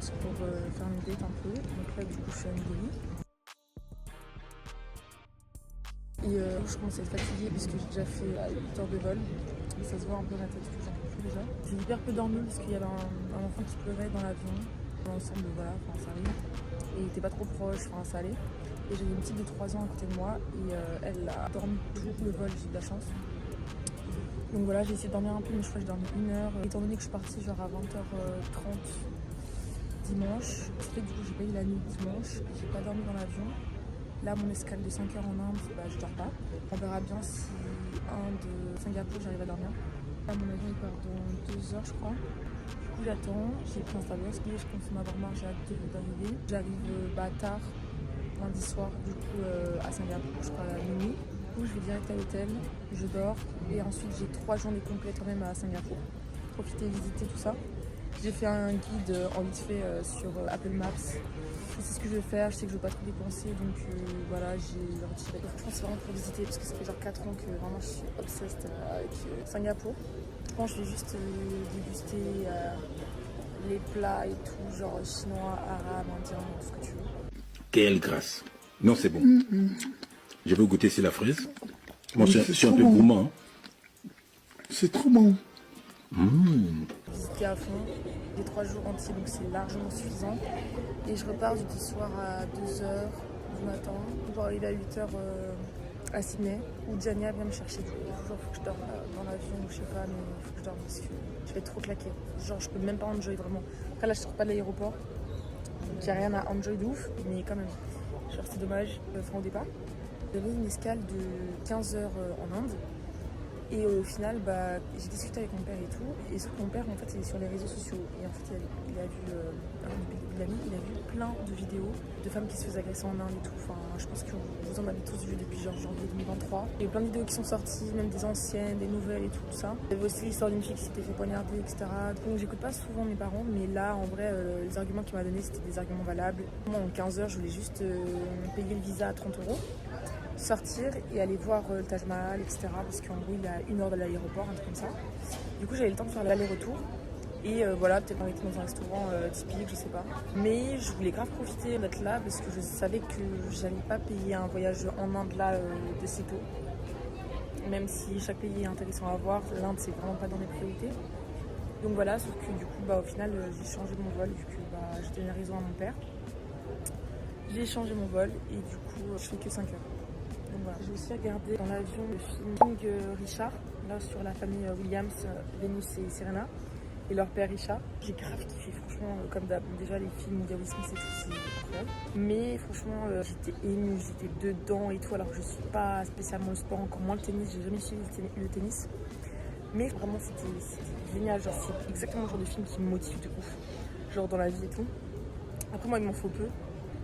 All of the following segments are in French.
Nantes pour faire une date un peu. Donc là, du coup, je suis à New Delhi. Et je commence à être fatiguée puisque j'ai déjà fait 8 heures de vol. Et ça se voit un peu la tête que j'en peux plus déjà. J'ai hyper peu dormi parce qu'il y avait un enfant qui pleurait dans l'avion. L'ensemble, voilà, ça arrive. Et il était pas trop proche, ça allait. Et j'avais une petite de 3 ans à côté de moi et elle a dormi tout le vol, j'ai eu de la chance. Donc voilà, j'ai essayé de dormir un peu, mais je crois que j'ai dormi 1 heure. Étant donné que je suis partie genre à 20h30 dimanche, ce fait que du coup j'ai pas eu la nuit dimanche, j'ai pas dormi dans l'avion. Là, mon escale de 5 heures en Inde, je dors pas. On verra bien si de Singapour j'arrive à dormir. Là, mon avion il part dans 2 heures, je crois. Du coup, j'attends. J'ai pris un Starbucks, mais je pense en avoir marre, j'ai hâte d'arriver. J'arrive tard, lundi soir, du coup, à Singapour, je crois à minuit. Du coup, je vais direct à l'hôtel, je dors. Et ensuite, j'ai 3 journées complètes quand même à Singapour. Profiter, visiter tout ça. J'ai fait un guide en vite fait sur Apple Maps. Je sais ce que je vais faire, je sais que je ne vais pas trop dépenser, donc voilà, j'ai retiré. Franchement, c'est vraiment pour visiter parce que ça fait genre 4 ans que vraiment je suis obsessed avec Singapour. Je pense que je vais juste déguster les plats et tout, genre chinois, arabe, indien, tout ce que tu veux. Quelle grâce. Non, c'est bon. Je veux goûter, c'est la fraise. Moi, Oui, je suis un peu gourmand. Hein. C'est trop bon. Visiter à fond, les 3 jours entiers, donc c'est largement suffisant. Et je repars jeudi soir à 2h du matin pour arriver à 8h à Sydney, où Jania vient me chercher. Du coup, il faut que je dorme dans l'avion, je sais pas, mais il faut que je dorme parce que je vais être trop claquée. Genre, je peux même pas enjoy vraiment. Après, là, je sors pas de l'aéroport, donc j'ai rien à enjoy de ouf, mais quand même, genre, c'est dommage. Au départ, j'avais une escale de 15 heures en Inde. Et au final, j'ai discuté avec mon père et tout. Et sauf que mon père, en fait, il est sur les réseaux sociaux. Et en fait, il a vu plein de vidéos de femmes qui se faisaient agresser en Inde et tout. Enfin, je pense que vous en avez tous vu depuis genre janvier 2023. Il y a eu plein de vidéos qui sont sorties, même des anciennes, des nouvelles et tout ça. Il y avait aussi l'histoire d'une fille qui s'était fait poignarder, etc. Donc j'écoute pas souvent mes parents, mais là, en vrai, les arguments qu'il m'a donnés, c'était des arguments valables. Moi, en 15 heures, je voulais juste payer le visa à 30 €. Sortir et aller voir le Taj Mahal, etc. Parce qu'en gros, il est à 1 heure de l'aéroport, un truc comme ça. Du coup, j'avais le temps de faire l'aller-retour. Et voilà, peut-être m'arrêter dans un restaurant typique, je sais pas. Mais je voulais grave profiter d'être là parce que je savais que j'allais pas payer un voyage en Inde là de sitôt. Même si chaque pays est intéressant à voir, l'Inde c'est vraiment pas dans mes priorités. Donc voilà, sauf que du coup, au final, j'ai changé mon vol vu que j'ai donné raison à mon père. J'ai changé mon vol et du coup, je fais que 5 heures. Donc voilà. J'ai aussi regardé dans l'avion le film King Richard, là sur la famille Williams, Venus et Serena, et leur père Richard. J'ai grave kiffé, franchement, comme d'hab. Déjà les films où il y a Will Smith et tout, c'est incroyable. Mais franchement, j'étais émue, j'étais dedans et tout, alors que je suis pas spécialement le sport, encore moins le tennis, j'ai jamais suivi le tennis. Mais vraiment, c'était génial, genre c'est exactement le genre de film qui me motive de ouf, genre dans la vie et tout. Après moi, il m'en faut peu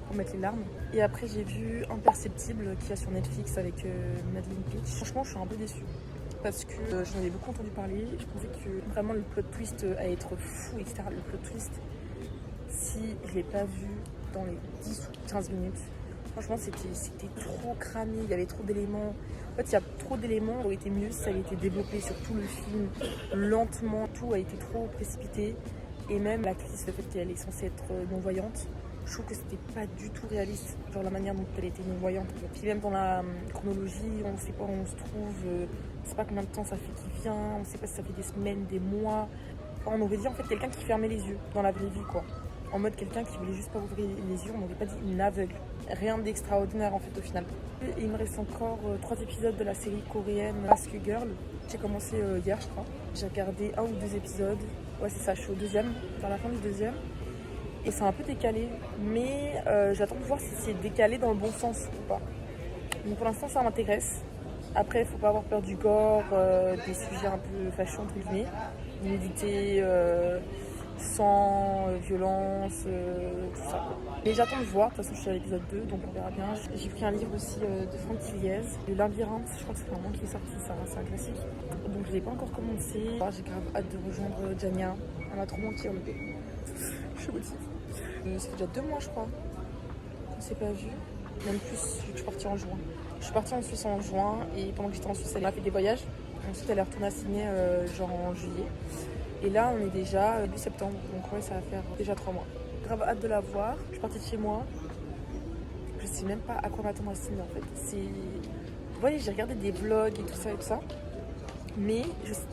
pour mettre les larmes. Et après, j'ai vu Imperceptible qui est sur Netflix avec Madeline Peach. Franchement, je suis un peu déçue parce que j'en avais beaucoup entendu parler. Je pensais que vraiment le plot twist allait être fou, etc. Le plot twist, si je l'ai pas vu dans les 10 ou 15 minutes, franchement, c'était trop cramé. Il y avait trop d'éléments. En fait, il y a trop d'éléments. Ça aurait été mieux si ça avait été développé sur tout le film lentement. Tout a été trop précipité. Et même l'actrice, le fait qu'elle est censée être non-voyante, je trouve que c'était pas du tout réaliste, genre la manière dont elle était non-voyante. Puis même dans la chronologie, on sait pas où on se trouve, on sait pas combien de temps ça fait qu'il vient, on sait pas si ça fait des semaines, des mois. Enfin, on aurait dit en fait quelqu'un qui fermait les yeux dans la vraie vie, quoi. En mode quelqu'un qui voulait juste pas ouvrir les yeux, on n'aurait pas dit une aveugle. Rien d'extraordinaire en fait au final. Et il me reste encore 3 épisodes de la série coréenne Ask Girl. J'ai commencé hier, je crois. J'ai regardé 1 ou 2 épisodes. Ouais, c'est ça, je suis au 2e, dans la fin du 2e. Et c'est un peu décalé, mais j'attends de voir si c'est décalé dans le bon sens ou pas. Donc pour l'instant, ça m'intéresse. Après, il faut pas avoir peur du gore, des sujets un peu fâcheux entre guillemets, nudité, sang, violence, tout ça. Mais j'attends de voir, de toute façon je suis à l'épisode 2, donc on verra bien. J'ai pris un livre aussi de Franck Tilliez, Le Labyrinthe, je crois que c'est un roman qui est sorti, c'est un classique. Donc je l'ai pas encore commencé. J'ai grave hâte de rejoindre Jania, elle m'a trop manqué en été. Je suis motivée. Ça fait déjà 2 mois je crois qu'on s'est pas vu, même plus vu que je suis partie en juin. Je suis partie en Suisse en juin et pendant que j'étais en Suisse elle m'a fait des voyages. Ensuite elle est retournée à Sydney genre en juillet. Et là on est déjà début septembre, donc ouais ça va faire déjà 3 mois. grave hâte de la voir. Je suis partie de chez moi. Je sais même pas à quoi m'attendre à Sydney en fait. Vous voyez, j'ai regardé des vlogs et tout ça. Mais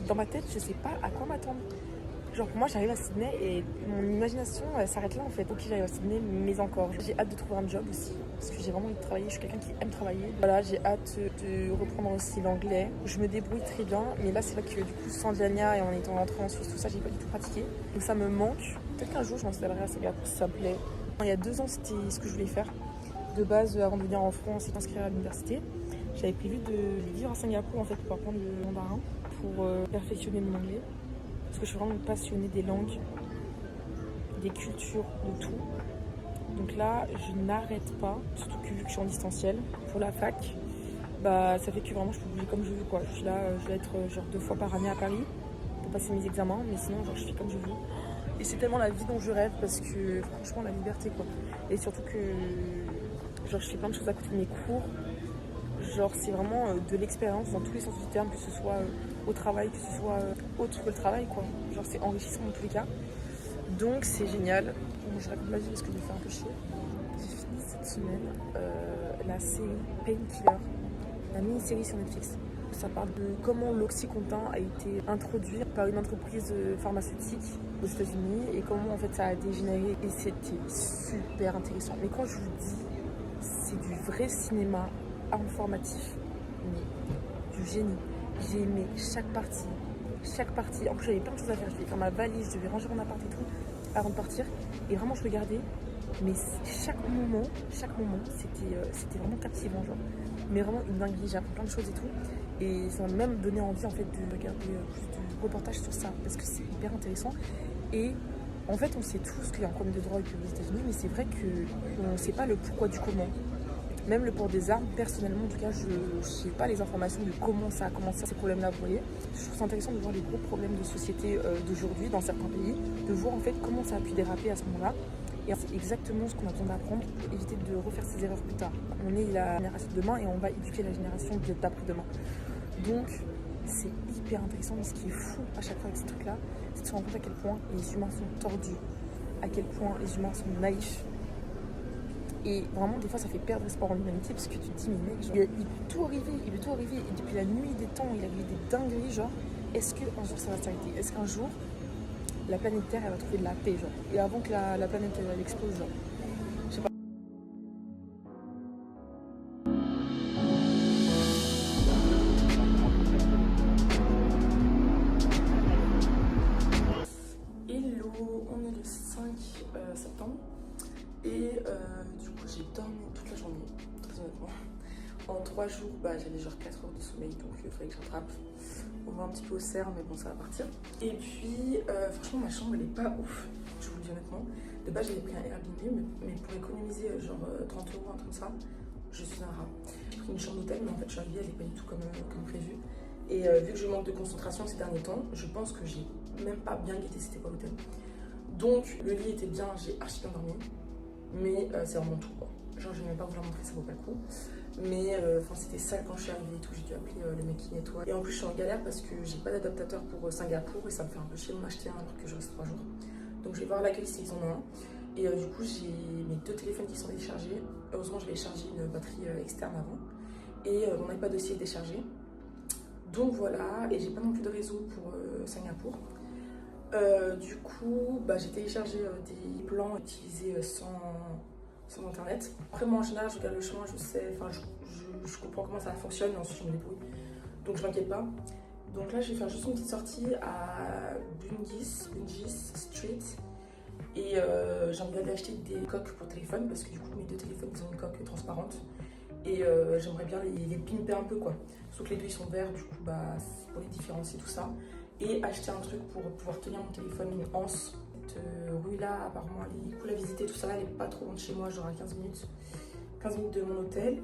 dans ma tête, je sais pas à quoi m'attendre. Genre pour moi, j'arrive à Sydney et mon imagination s'arrête là en fait. Ok, j'arrive à Sydney, mais encore. J'ai hâte de trouver un job aussi. Parce que j'ai vraiment envie de travailler. Je suis quelqu'un qui aime travailler. Voilà, j'ai hâte de reprendre aussi l'anglais. Je me débrouille très bien. Mais là, c'est vrai que du coup, sans Diania et en étant rentrée en Suisse, tout ça, j'ai pas du tout pratiqué. Donc ça me manque. Peut-être qu'un jour, je m'installerai à Singapour si ça me plaît. Il y a 2 ans, c'était ce que je voulais faire. De base, avant de venir en France et d'inscrire à l'université, j'avais prévu de vivre à Singapour en fait pour apprendre le mandarin, pour perfectionner mon anglais. Parce que je suis vraiment passionnée des langues, des cultures, de tout. Donc là, je n'arrête pas, surtout que vu que je suis en distanciel pour la fac, bah ça fait que vraiment je peux bouger comme je veux quoi. Je suis là, je vais être genre 2 fois par année à Paris pour passer mes examens, mais sinon genre je fais comme je veux. Et c'est tellement la vie dont je rêve parce que franchement la liberté quoi. Et surtout que genre je fais plein de choses à côté de mes cours. Genre c'est vraiment de l'expérience dans tous les sens du terme, que ce soit au travail, que ce soit autre que le travail quoi. Genre c'est enrichissant dans tous les cas. Donc c'est génial. Bon, je raconte ma vie parce que je me fais un peu chier. J'ai fini cette semaine la série Painkiller, la mini-série sur Netflix. Ça parle de comment l'Oxycontin a été introduit par une entreprise pharmaceutique aux États-Unis et comment en fait ça a dégénéré et c'était super intéressant. Mais quand je vous dis c'est du vrai cinéma informatif, mais du génie. J'ai aimé chaque partie. En plus j'avais plein de choses à faire. Je devais faire ma valise, je devais ranger mon appart et tout avant de partir. Et vraiment je regardais, mais chaque moment c'était vraiment captivant genre. Mais vraiment une dinguerie, j'ai appris plein de choses et tout. Et ça m'a même donné envie en fait de regarder plus de reportages sur ça parce que c'est hyper intéressant. Et en fait on sait tous qu'il y a un problème de drogue aux États-Unis, mais c'est vrai qu'on ne sait pas le pourquoi du comment. Même le port des armes, personnellement en tout cas, je n'ai pas les informations de comment ça a commencé ces problèmes-là, vous voyez. Je trouve ça intéressant de voir les gros problèmes de société d'aujourd'hui dans certains pays, de voir en fait comment ça a pu déraper à ce moment-là. Et c'est exactement ce qu'on a besoin d'apprendre pour éviter de refaire ces erreurs plus tard. On est la génération de demain et on va éduquer la génération d'après-demain. Donc c'est hyper intéressant, mais ce qui est fou à chaque fois avec ces trucs-là, c'est de se rendre compte à quel point les humains sont tordus, à quel point les humains sont naïfs. Et vraiment, des fois, ça fait perdre espoir en l'humanité parce que tu te dis, mais mec, genre, il peut tout arriver, Et depuis la nuit des temps, il arrive des dingueries, genre, est-ce qu'un jour ça va s'arrêter? Est-ce qu'un jour, la planète Terre, elle va trouver de la paix, genre? Et avant que la planète, elle explose, genre. Je sais pas. Hello, on est le 5 septembre. Et du coup j'ai dormi toute la journée, très honnêtement. En 3 jours, j'avais genre 4 heures de sommeil, donc il fallait que je rattrape. On va un petit peu au cerf, mais bon ça va partir. Et puis franchement ma chambre elle est pas ouf, je vous le dis honnêtement. De base j'avais pris un Airbnb, mais pour économiser genre 30 euros, un truc comme ça, je suis un rat. J'ai pris une chambre d'hôtel, mais en fait je suis arrivée, elle est pas du tout comme prévu. Et vu que je manque de concentration ces derniers temps, je pense que j'ai même pas bien guetté c'était quoi l'hôtel. Donc le lit était bien, j'ai archi bien dormi. Mais c'est vraiment tout quoi. Genre je vais même pas vous la montrer, ça vaut pas le coup. Mais c'était sale quand je suis arrivée et tout, j'ai dû appeler le mec qui nettoie. Et en plus je suis en galère parce que j'ai pas d'adaptateur pour Singapour et ça me fait un peu chier de m'acheter un alors que je reste 3 jours. Donc je vais voir l'accueil s'ils en ont un. Et du coup j'ai mes 2 téléphones qui sont déchargés. Heureusement j'avais chargé une batterie externe avant. Et mon iPad aussi est déchargé. Donc voilà, et j'ai pas non plus de réseau pour Singapour. Du coup, j'ai téléchargé des plans utilisés sans internet. Après moi en général je regarde le chemin, je sais, je comprends comment ça fonctionne et ensuite je me débrouille. Donc je m'inquiète pas. Donc là je vais faire juste une petite sortie à Bungis Street. Et j'aimerais aller acheter des coques pour téléphone parce que du coup mes 2 téléphones ils ont une coque transparente. Et j'aimerais bien les pimper un peu quoi. Sauf que les 2 ils sont verts, du coup c'est pour les différencier tout ça. Et acheter un truc pour pouvoir tenir mon téléphone, une anse. Cette rue là apparemment elle est cool à visiter, tout ça, elle est pas trop loin de chez moi, genre à 15 minutes de mon hôtel.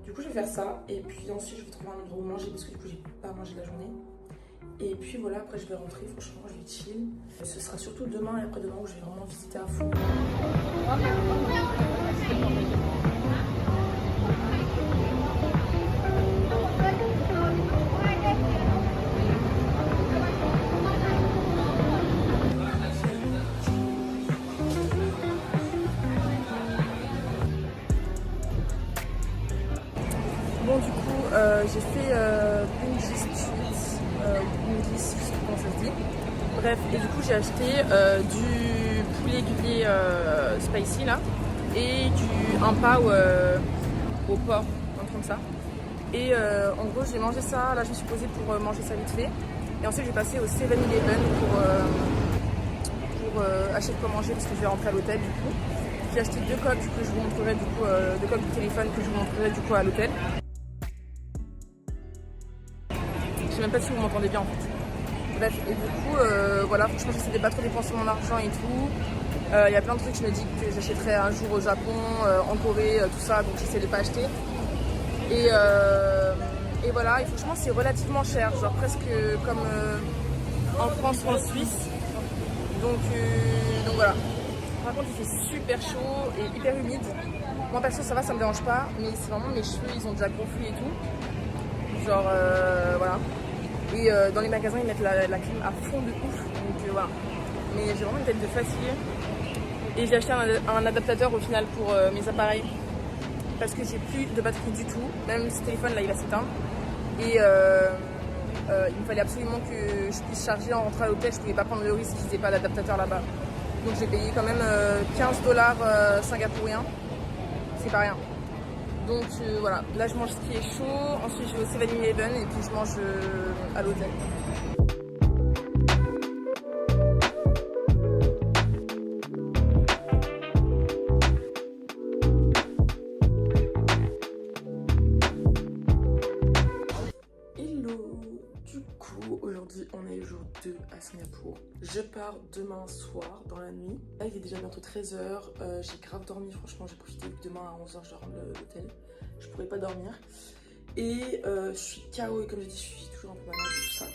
Du coup je vais faire ça et puis ensuite je vais trouver un endroit où manger parce que du coup j'ai pas mangé la journée. Et puis voilà, après je vais rentrer, franchement je vais chill. Ce sera surtout demain et après-demain où je vais vraiment visiter à fond. j'ai fait Bungie Street, Bungie, je sais plus comment ça se dit. Bref, et du coup j'ai acheté du poulet grillé spicy là et un pao au porc, un truc comme ça. Et en gros j'ai mangé ça, là je me suis posée pour manger ça vite fait. Et ensuite j'ai passé au 7-Eleven pour acheter de quoi manger parce que je vais rentrer à l'hôtel du coup. J'ai acheté 2 coques que je vous montrerai du coup, 2 coques de téléphone que je vous montrerai du coup à l'hôtel. Je sais même pas si vous m'entendez bien en fait. Bref, et du coup, voilà, franchement j'essaie de pas trop dépenser mon argent et tout. Il y a plein de trucs, je me dis que j'achèterai un jour au Japon, en Corée, tout ça, donc j'essaie de pas acheter. Et voilà, et franchement c'est relativement cher, genre presque comme en France ou en Suisse. Donc voilà. Par contre il fait super chaud et hyper humide. Moi perso ça va, ça me dérange pas, mais c'est vraiment mes cheveux, ils ont déjà gonflé et tout. Genre voilà. Et dans les magasins ils mettent la clim à fond de ouf, donc voilà. Mais j'ai vraiment une tête de fatiguée. Et j'ai acheté un adaptateur au final pour mes appareils. Parce que j'ai plus de batterie du tout, même ce téléphone là il va s'éteindre. Et il me fallait absolument que je puisse charger en rentrant à l'hôtel, je pouvais pas prendre le risque qu'ils n'aient pas d'adaptateur là-bas. Donc j'ai payé quand même 15 $ singapouriens, c'est pas rien. Donc voilà, là je mange ce qui est chaud, ensuite je vais au 7-Eleven et puis je mange à l'hôtel. Aujourd'hui on est le jour 2 à Singapour. Je pars demain soir dans la nuit. Là il est déjà bientôt 13 h, j'ai grave dormi, franchement j'ai profité que demain à 11 h je dois rendre l'hôtel. Je pourrais pas dormir. Et je suis KO et comme je dis je suis toujours un peu malade et tout ça.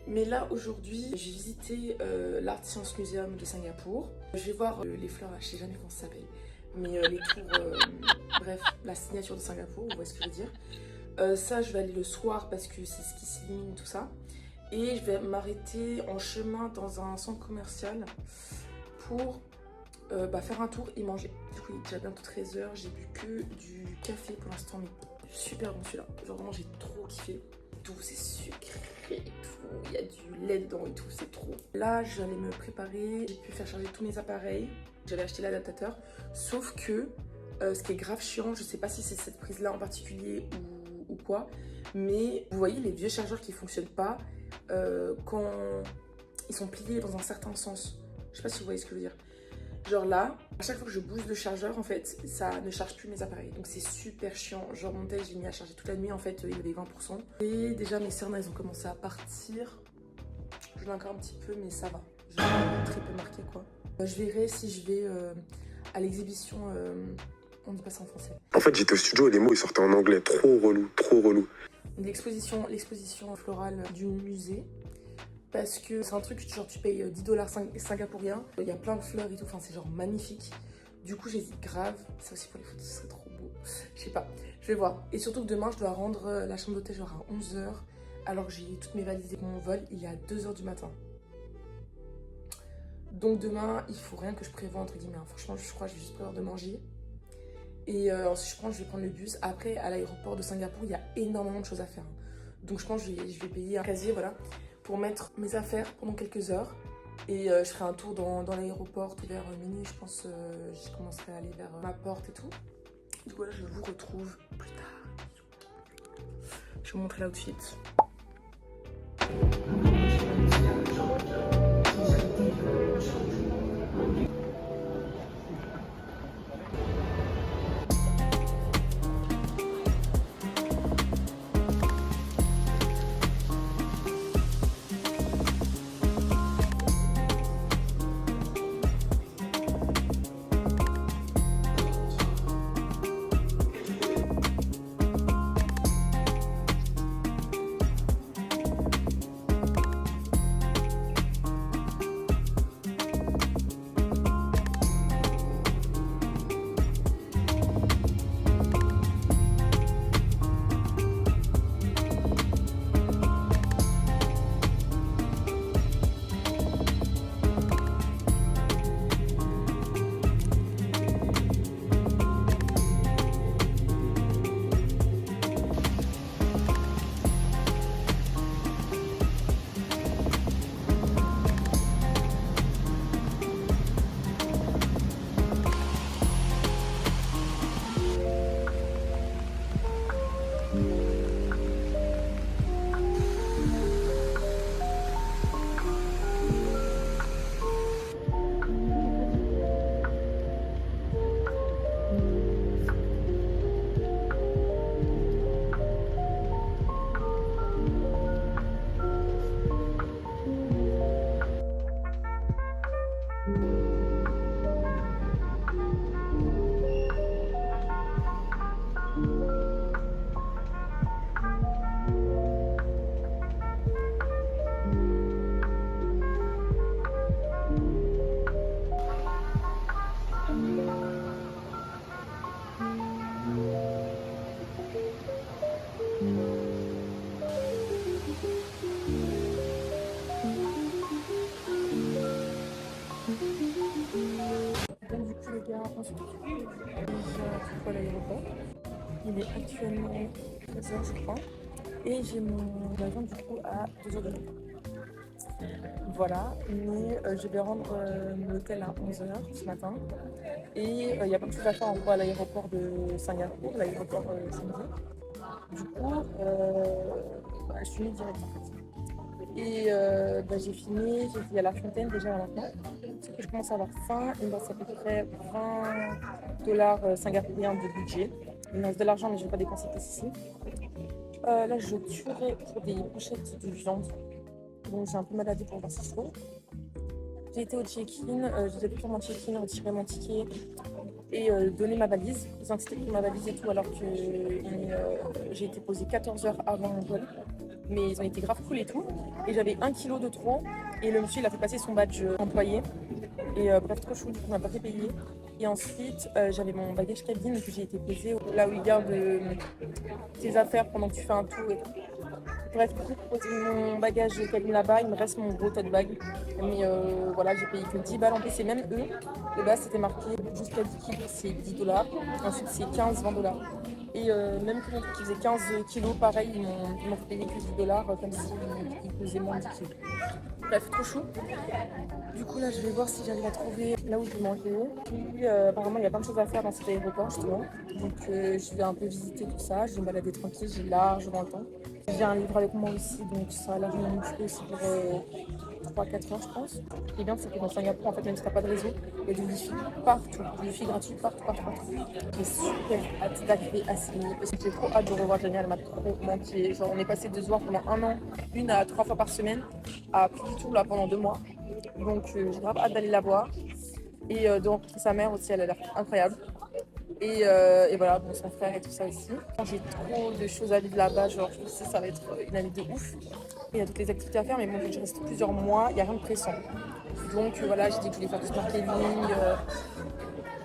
Mais là aujourd'hui j'ai visité l'Art Science Museum de Singapour. Je vais voir les fleurs là, je sais jamais comment ça s'appelle. Mais les tours, bref, la signature de Singapour, vous voyez ce que je veux dire. Ça je vais aller le soir parce que c'est ce qui s'illumine tout ça. Et je vais m'arrêter en chemin dans un centre commercial pour faire un tour et manger. Du coup il est déjà bientôt 13 h, j'ai bu que du café pour l'instant, mais super bon celui-là. Genre vraiment j'ai trop kiffé. Tout c'est sucré et tout, il y a du lait dedans et tout, c'est trop. Là j'allais me préparer, j'ai pu faire charger tous mes appareils. J'avais acheté l'adaptateur, sauf que ce qui est grave chiant, je sais pas si c'est cette prise là en particulier ou quoi, mais vous voyez les vieux chargeurs qui fonctionnent pas quand ils sont pliés dans un certain sens. Je sais pas si vous voyez ce que je veux dire. Genre là, à chaque fois que je bouge le chargeur, en fait, ça ne charge plus mes appareils. Donc c'est super chiant. Genre mon tel, j'ai mis à charger toute la nuit, en fait, il y avait 20%. Et déjà mes cernes, elles ont commencé à partir. Je l'ai encore un petit peu, mais ça va. Je très peu marqué quoi. Je verrai si je vais à l'exhibition. On dit pas ça en français. En fait, j'étais au studio et les mots ils sortaient en anglais. Trop relou, trop relou. L'exposition florale du musée. Parce que c'est un truc, genre tu payes 10 $ singapouriens. Il y a plein de fleurs et tout, enfin c'est genre magnifique. Du coup j'hésite grave. Ça aussi pour les photos, ce serait trop beau. Je sais pas, je vais voir. Et surtout que demain je dois rendre la chambre d'hôtel genre à 11 h. Alors que j'ai toutes mes valises et mon vol, il est à 2 h du matin. Donc demain, il faut rien que je prévoie entre guillemets. Franchement, je crois que je vais juste prévoir de manger. Et ensuite, je vais prendre le bus. Après, à l'aéroport de Singapour, il y a énormément de choses à faire. Donc je pense que je vais payer un casier, voilà, pour mettre mes affaires pendant quelques heures. Et je ferai un tour dans l'aéroport vers minuit, je pense. Je commencerai à aller vers ma porte et tout. Du coup, là, je vous retrouve plus tard. Je vais vous montrer l'outfit. Il est actuellement 13h je crois. Et j'ai mon avion du coup à 2h de nuit. Voilà, mais je vais rendre l'hôtel à 11h ce matin. Et il y a plein de choses à faire en gros à l'aéroport de Singapour, l'aéroport Sydney. Du coup, je suis mis direct en fait. Et j'ai fini, j'ai dit à la fontaine déjà maintenant. Parce que je commence à avoir faim, il me reste à peu près $20 singapouriens de budget. Il me reste de l'argent mais je ne vais pas dépenser plus ici. Là je tuerai pour des brochettes de viande. Donc j'ai un peu maladie pour voir si je trouve. J'ai été au check-in, j'ai pu faire mon check-in, retirer mon ticket et donner ma valise. Ils ont accepté pour ma valise et tout alors que j'ai été posée 14 heures avant mon vol. Mais ils ont été grave cool et tout. Et j'avais 1 kilo de trop et le monsieur il a fait passer son badge employé. Et bref, trop chou, du coup on m'a pas fait payer. Et ensuite j'avais mon bagage cabine que j'ai été posé là où ils gardent tes affaires pendant que tu fais un tour et tout. Bref, du coup, pour poser mon bagage cabine là-bas, il me reste mon gros tote bag. Mais voilà, j'ai payé que 10 balles en plus. Et même eux, de base, c'était marqué jusqu'à 10 kilos, c'est $10. Ensuite, c'est 15-20$. Et même que mon truc qui faisait 15 kilos, pareil, ils m'ont fait payer que $10, comme s'ils pesaient moins de 10 kilos. Bref, trop chou. Du coup, là, je vais voir si j'arrive à trouver là où je vais manger. Puis, apparemment, il y a plein de choses à faire dans cet aéroport, justement. Donc, je vais un peu visiter tout ça. Je vais me balader tranquille, j'ai largement le temps. J'ai un livre avec moi aussi, donc ça a largement m'occuper aussi pour 3-4 heures, je pense. Ce qui est bien, c'est que dans Singapour, en fait, même si t'as pas de réseau, il y a du wifi partout, du wifi gratuit partout. J'ai super hâte d'arriver à Sydney parce que j'ai trop hâte de revoir Jania, elle m'a trop manqué. Genre, on est passé de se voir pendant 1 an, 1 à 3 fois par semaine, à plus du tout là pendant 2 mois. Donc, j'ai grave hâte d'aller la voir et de rencontrer sa mère aussi, elle a l'air incroyable. Et voilà, bon, son frère et tout ça aussi. J'ai trop de choses à vivre là-bas, genre je sais ça va être une année de ouf. Et il y a toutes les activités à faire, mais bon, je reste plusieurs mois, il n'y a rien de pressant. Donc voilà, j'ai dit que je voulais faire du snorkeling.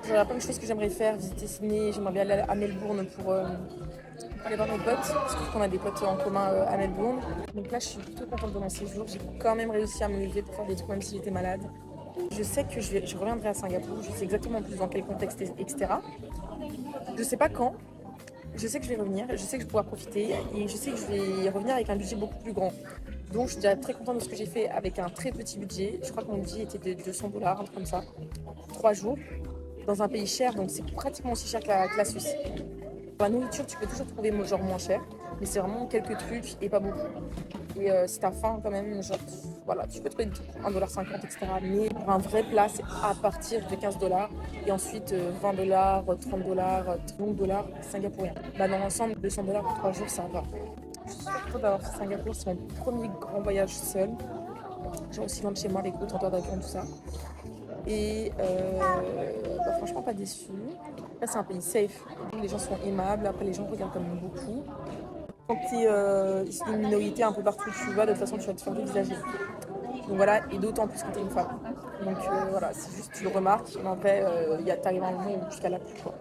Il y a plein de choses que j'aimerais faire, visiter Sydney, j'aimerais bien aller à Melbourne pour aller voir mes potes, parce qu'on a des potes en commun à Melbourne. Donc là, je suis plutôt contente de mon séjour, j'ai quand même réussi à me lever pour faire des trucs même si j'étais malade. Je sais que je reviendrai à Singapour, je sais exactement plus dans quel contexte, etc. Je sais pas quand, je sais que je vais revenir, je sais que je vais pouvoir profiter et je sais que je vais revenir avec un budget beaucoup plus grand. Donc je suis déjà très contente de ce que j'ai fait avec un très petit budget. Je crois que mon budget était de $200, un truc comme ça, 3 jours, dans un pays cher, donc c'est pratiquement aussi cher que la Suisse. Pour la nourriture, tu peux toujours trouver genre moins cher, mais c'est vraiment quelques trucs et pas beaucoup. Et si t'as faim quand même, genre, voilà, tu peux trouver $1,50, etc. Mais pour un vrai plat, c'est à partir de $15. Et ensuite $20, $30, $30 singapouriens. Bah, dans l'ensemble, $200 pour 3 jours, ça va. Je suis super contente d'avoir fait Singapour, c'est mon premier grand voyage seul. Genre aussi loin de chez moi avec autant d'heures d'avion, tout ça. Et franchement pas déçue. Là c'est un pays safe, les gens sont aimables, après les gens regardent quand même beaucoup. Quand tu es une minorité un peu partout où tu vas, de toute façon tu vas te faire dévisager. Donc voilà, et d'autant plus quand tu es une femme. Donc voilà, c'est juste tu le remarques, mais en vrai t'arrives à un moment où tu la plus quoi.